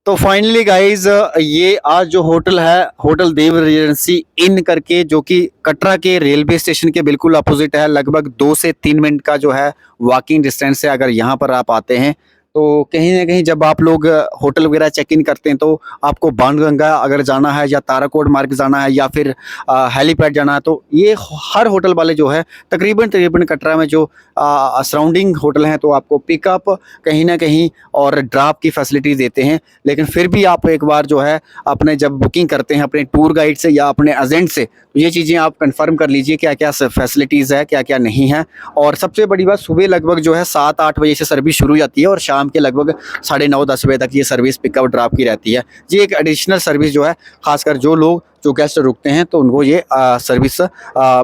तो finally guys ये आज जो होटल है, होटल देव रेजेंसी इन करके, जो कि कटरा के रेलवे स्टेशन के बिल्कुल अपोजिट है। लगभग 2 से 3 मिनट का जो है वॉकिंग डिस्टेंस है। अगर यहाँ पर आप आते हैं तो कहीं ना कहीं जब आप लोग होटल वगैरह चेक इन करते हैं तो आपको बाणगंगा अगर जाना है या ताराकोट मार्ग जाना है या फिर हेलीपैड जाना है, तो ये हर होटल वाले जो है तकरीबन तकरीबन कटरा में जो सराउंडिंग होटल हैं तो आपको पिकअप कहीं ना कहीं और ड्रॉप की फैसिलिटी देते हैं। लेकिन फिर भी आप एक बार जो है अपने जब बुकिंग करते हैं अपने टूर गाइड से या अपने एजेंट से, तो ये चीज़ें आप कंफर्म कर लीजिए क्या क्या फैसिलिटीज़ है, क्या क्या नहीं है। और सबसे बड़ी बात, सुबह लगभग जो है 7-8 बजे से सर्विस शुरू हो जाती है और शाम के लगभग 9:30-10 बजे तक ये सर्विस पिकअप ड्रॉप की रहती है। ये एक एडिशनल सर्विस जो है, खासकर जो गेस्ट रुकते हैं तो उनको ये सर्विस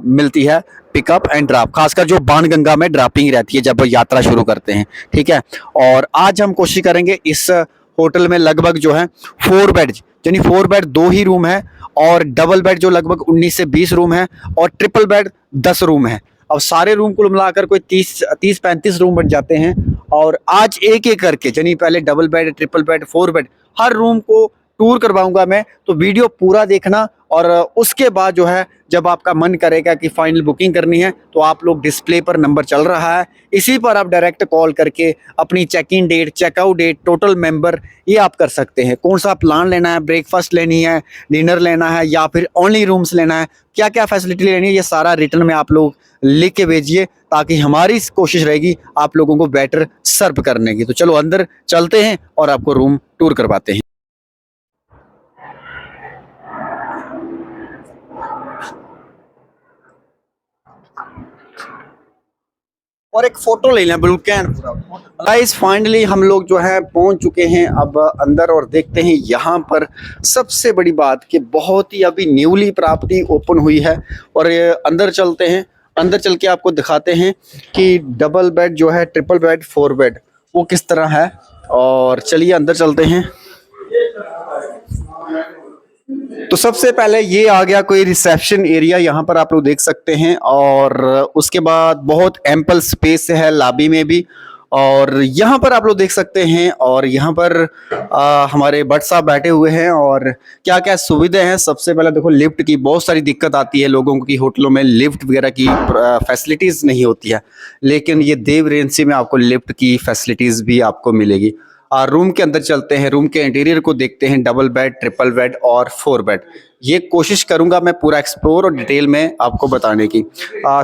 मिलती है, पिकअप एंड ड्रॉप। खासकर जो बाणगंगा में ड्रॉपिंग रहती है जब यात्रा शुरू करते हैं, ठीक है। और आज हम कोशिश करेंगे इस होटल में लगभग जो है 4 बेड, यानी 4 बेड 2 ही रूम है, और डबल बेड जो लगभग 19 से 20 रूम है, और ट्रिपल बेड 10 रूम है। अब सारे रूम कुल मिलाकर कोई 30-35 रूम बन जाते हैं। और आज एक एक करके, यानी पहले double bed, triple bed, 4 bed, हर रूम को टूर करवाऊंगा मैं। तो वीडियो पूरा देखना, और उसके बाद जो है जब आपका मन करेगा कि फाइनल बुकिंग करनी है तो आप लोग डिस्प्ले पर नंबर चल रहा है, इसी पर आप डायरेक्ट कॉल करके अपनी check in date, checkout date, total member ये आप कर सकते हैं। कौन सा प्लान लेना है, ब्रेकफास्ट लेनी है, डिनर लेना है या फिर ओनली रूम्स लेना है, क्या क्या फैसिलिटी लेनी है, ये सारा रिटर्न में आप लोग लिख के भेजिए, ताकि हमारी कोशिश रहेगी आप लोगों को बेटर सर्व करने की। तो चलो अंदर चलते हैं और आपको रूम टूर करवाते हैं। और एक फोटो ले लें बिल्कुल। गाइस फाइनली हम लोग जो है पहुंच चुके हैं अब अंदर, और देखते हैं यहाँ पर सबसे बड़ी बात कि बहुत ही अभी न्यूली प्रॉपर्टी ओपन हुई है। और ये अंदर चलते हैं, अंदर चल के आपको दिखाते हैं कि डबल बेड जो है, ट्रिपल बेड, 4 बेड वो किस तरह है। और चलिए अंदर चलते हैं। तो सबसे पहले ये आ गया कोई रिसेप्शन एरिया, यहाँ पर आप लोग देख सकते हैं। और उसके बाद बहुत एम्पल स्पेस है लॉबी में भी, और यहाँ पर आप लोग देख सकते हैं। और यहाँ पर हमारे भट्ट साहब बैठे हुए हैं। और क्या क्या सुविधाएं हैं, सबसे पहले देखो लिफ्ट की बहुत सारी दिक्कत आती है लोगों की, होटलों में लिफ्ट वगैरह की फैसिलिटीज़ नहीं होती है, लेकिन ये देव रेजेंसी में आपको लिफ्ट की फैसिलिटीज़ भी आपको मिलेगी। रूम के अंदर चलते हैं, रूम के इंटीरियर को देखते हैं, डबल बेड, ट्रिपल बेड और 4 बेड। ये कोशिश करूंगा मैं पूरा एक्सप्लोर और डिटेल में आपको बताने की।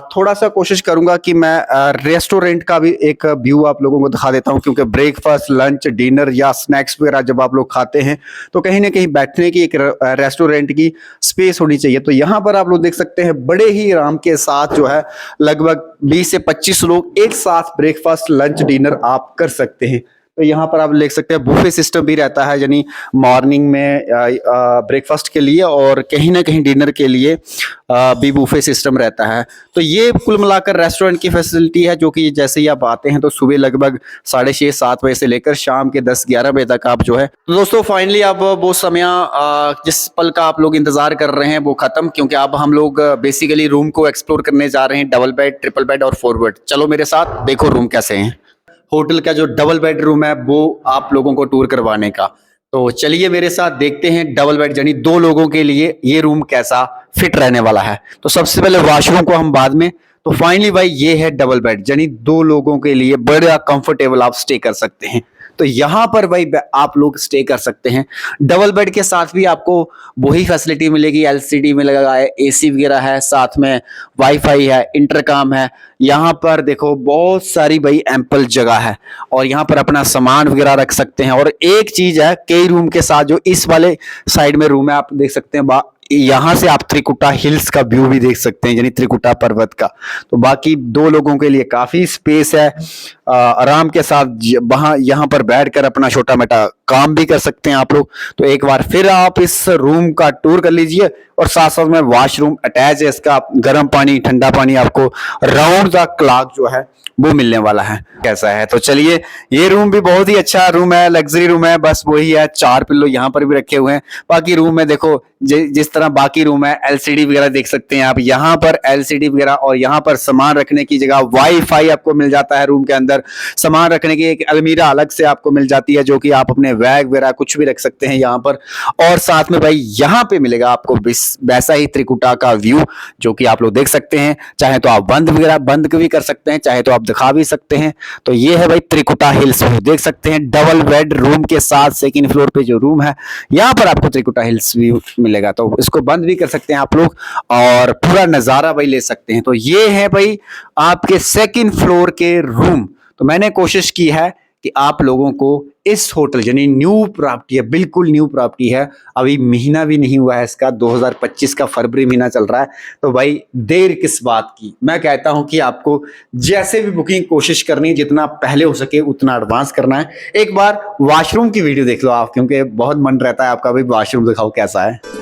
थोड़ा सा कोशिश करूंगा कि मैं रेस्टोरेंट का भी एक व्यू आप लोगों को दिखा देता हूं, क्योंकि ब्रेकफास्ट, लंच, डिनर या स्नैक्स वगैरह जब आप लोग खाते हैं तो कहीं ना कहीं बैठने की एक रेस्टोरेंट की स्पेस होनी चाहिए। तो यहाँ पर आप लोग देख सकते हैं बड़े ही आराम के साथ जो है लगभग 20 से 25 लोग एक साथ ब्रेकफास्ट, लंच, डिनर आप कर सकते हैं। तो यहाँ पर आप देख सकते हैं बुफे सिस्टम भी रहता है, यानी मॉर्निंग में ब्रेकफास्ट के लिए और कहीं ना कहीं डिनर के लिए भी बुफे सिस्टम रहता है। तो ये कुल मिलाकर रेस्टोरेंट की फैसिलिटी है, जो कि जैसे ही आप आते हैं तो सुबह लगभग 6:30-7 बजे से लेकर शाम के 10-11 बजे तक आप जो है। तो दोस्तों फाइनली अब वो समय जिस पल का आप लोग इंतजार कर रहे हैं वो खत्म, क्योंकि अब हम लोग बेसिकली रूम को एक्सप्लोर करने जा रहे हैं, डबल बेड, ट्रिपल बेड और 4 बेड। चलो मेरे साथ देखो रूम कैसे हैं। होटल का जो डबल बेडरूम है वो आप लोगों को टूर करवाने का, तो चलिए मेरे साथ देखते हैं डबल बेड यानी 2 लोगों के लिए ये रूम कैसा फिट रहने वाला है। तो सबसे पहले वॉशरूम को हम बाद में। तो फाइनली भाई ये है डबल बेड, यानी 2 लोगों के लिए बड़ा कंफर्टेबल आप स्टे कर सकते हैं। तो यहाँ पर भाई आप लोग स्टे कर सकते हैं। डबल बेड के साथ भी आपको वही फैसिलिटी मिलेगी, एलसीडी में लगा है, एसी वगैरह है, साथ में वाईफाई है, इंटरकॉम है। यहाँ पर देखो बहुत सारी भाई एम्पल जगह है, और यहाँ पर अपना सामान वगैरह रख सकते हैं। और एक चीज है, कई रूम के साथ जो इस वाले साइड में रूम है आप देख सकते हैं, यहाँ से आप त्रिकुटा हिल्स का व्यू भी देख सकते हैं, यानी त्रिकुटा पर्वत का। तो बाकी 2 लोगों के लिए काफी स्पेस है, आराम के साथ वहां यहाँ पर बैठकर अपना छोटा मोटा काम भी कर सकते हैं आप लोग। तो एक बार फिर आप इस रूम का टूर कर लीजिए, और साथ साथ में वॉशरूम अटैच है इसका, गर्म पानी, ठंडा पानी आपको राउंड द क्लॉक जो है वो मिलने वाला है। कैसा है, तो चलिए ये रूम भी बहुत ही अच्छा रूम है, लग्जरी रूम है। बस वही है, 4 पिल्लो यहाँ पर भी रखे हुए हैं। बाकी रूम में देखो जिस तरह बाकी रूम है, एलसीडी वगैरह देख सकते हैं आप, यहाँ पर एलसीडी वगैरह, और यहाँ पर सामान रखने की जगह, वाईफाई आपको मिल जाता है रूम के अंदर। सामान रखने की एक अलमीरा अलग से आपको मिल जाती है, जो कि आप अपने बैग वगैरह कुछ भी रख सकते हैं यहाँ पर। और साथ में भाई यहाँ पे मिलेगा आपको वैसा ही त्रिकुटा का व्यू जो कि आप लोग देख सकते हैं। चाहे तो आप बंद भी कर सकते हैं, चाहे तो आप दिखा भी सकते हैं। तो ये है भाई त्रिकुटा हिल्स व्यू, देख सकते हैं डबल बेड रूम के साथ सेकंड फ्लोर पे जो रूम है यहाँ पर आपको त्रिकुटा हिल्स व्यू मिलेगा। तो इसको बंद भी कर सकते हैं आप लोग और पूरा नजारा भाई ले सकते हैं। तो ये है भाई आपके सेकंड फ्लोर के रूम। तो मैंने कोशिश की है कि आप लोगों को इस होटल, यानी न्यू प्रॉपर्टी है, बिल्कुल न्यू प्रॉपर्टी है, अभी महीना भी नहीं हुआ है इसका, 2025 का फरवरी महीना चल रहा है। तो भाई देर किस बात की, मैं कहता हूं कि आपको जैसे भी बुकिंग कोशिश करनी है, जितना पहले हो सके उतना एडवांस करना है। एक बार वॉशरूम की वीडियो देख लो आप, क्योंकि बहुत मन रहता है आपका भाई वॉशरूम दिखाओ कैसा है।